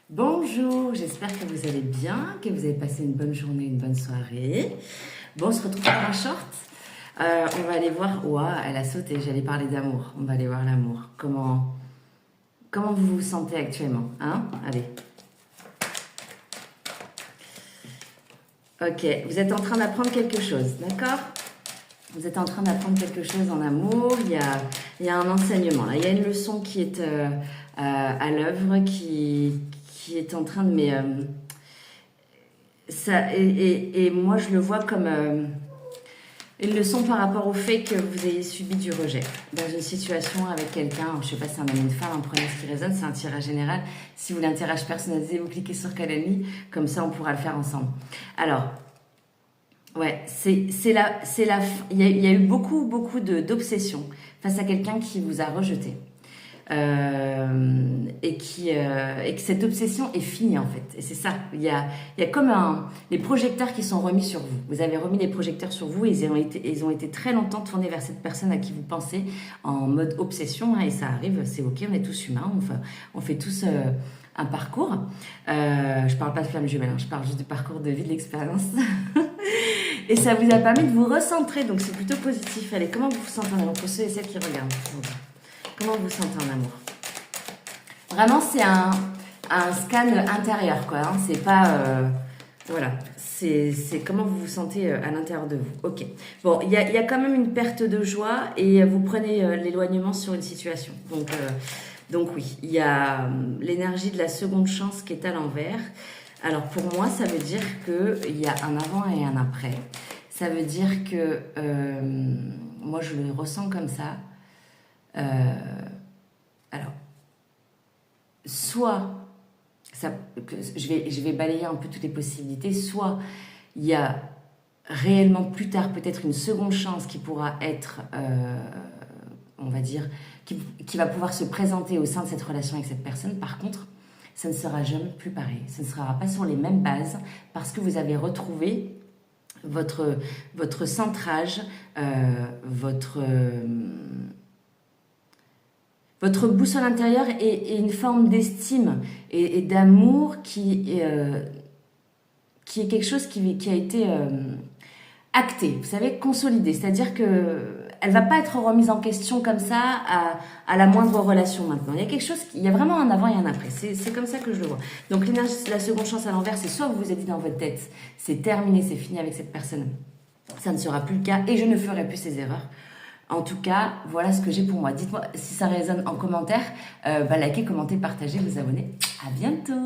Bonjour, j'espère que vous allez bien, que vous avez passé une bonne journée, une bonne soirée. Bon, on se retrouve pour un short. On va aller voir. Ouah, elle a sauté, j'allais parler d'amour. On va aller voir l'amour. Comment vous vous sentez actuellement, hein? Allez. Ok, vous êtes en train d'apprendre quelque chose, d'accord? Vous êtes en train d'apprendre quelque chose en amour. Il y a un enseignement, là. Il y a une leçon qui est à l'œuvre, qui est en train de... Mais ça, et moi, je le vois comme une leçon par rapport au fait que vous ayez subi du rejet dans une situation avec quelqu'un. Je ne sais pas si c'est un homme ou une femme, hein, prenez ce qui résonne, c'est un tirage général. Si vous voulez un tirage personnalisé, vous cliquez sur Calendly, comme ça on pourra le faire ensemble. Alors, ouais, il y a eu beaucoup d'obsession face à quelqu'un qui vous a rejeté. Et que cette obsession est finie en fait. Et c'est ça. Il y a comme les projecteurs qui sont remis sur vous. Vous avez remis les projecteurs sur vous et ils ont été très longtemps tournés vers cette personne à qui vous pensez en mode obsession. Hein, et ça arrive, c'est ok, on est tous humains, on fait tous un parcours. Je parle pas de flamme jumelle, hein, je parle juste du parcours de vie, de l'expérience. Et ça vous a permis de vous recentrer, donc c'est plutôt positif. Allez, comment vous vous sentez en amour pour ceux et celles qui regardent? Comment vous vous sentez en amour? Vraiment, c'est un scan intérieur, quoi. Hein. C'est pas... voilà. C'est comment vous vous sentez à l'intérieur de vous. Ok. Bon, il y a quand même une perte de joie et vous prenez l'éloignement sur une situation. Donc oui, il y a l'énergie de la seconde chance qui est à l'envers. Alors pour moi, ça veut dire qu'il y a un avant et un après. Ça veut dire que moi, je le ressens comme ça. Alors, soit, je vais balayer un peu toutes les possibilités, soit il y a réellement plus tard peut-être une seconde chance qui pourra être, on va dire, qui va pouvoir se présenter au sein de cette relation avec cette personne. Par contre, ça ne sera jamais plus pareil. Ça ne sera pas sur les mêmes bases parce que vous avez retrouvé votre centrage, votre boussole intérieure et une forme d'estime et d'amour qui est quelque chose qui a été acté, vous savez, consolidé. C'est-à-dire que elle va pas être remise en question comme ça à la moindre relation maintenant. Il y a quelque chose, il y a vraiment un avant et un après. C'est comme ça que je le vois. Donc l'énergie, la seconde chance à l'envers, c'est soit vous vous êtes dit dans votre tête, c'est terminé, c'est fini avec cette personne. Ça ne sera plus le cas et je ne ferai plus ces erreurs. En tout cas, voilà ce que j'ai pour moi. Dites-moi si ça résonne en commentaire. Likez, commentez, partagez, vous abonnez. À bientôt!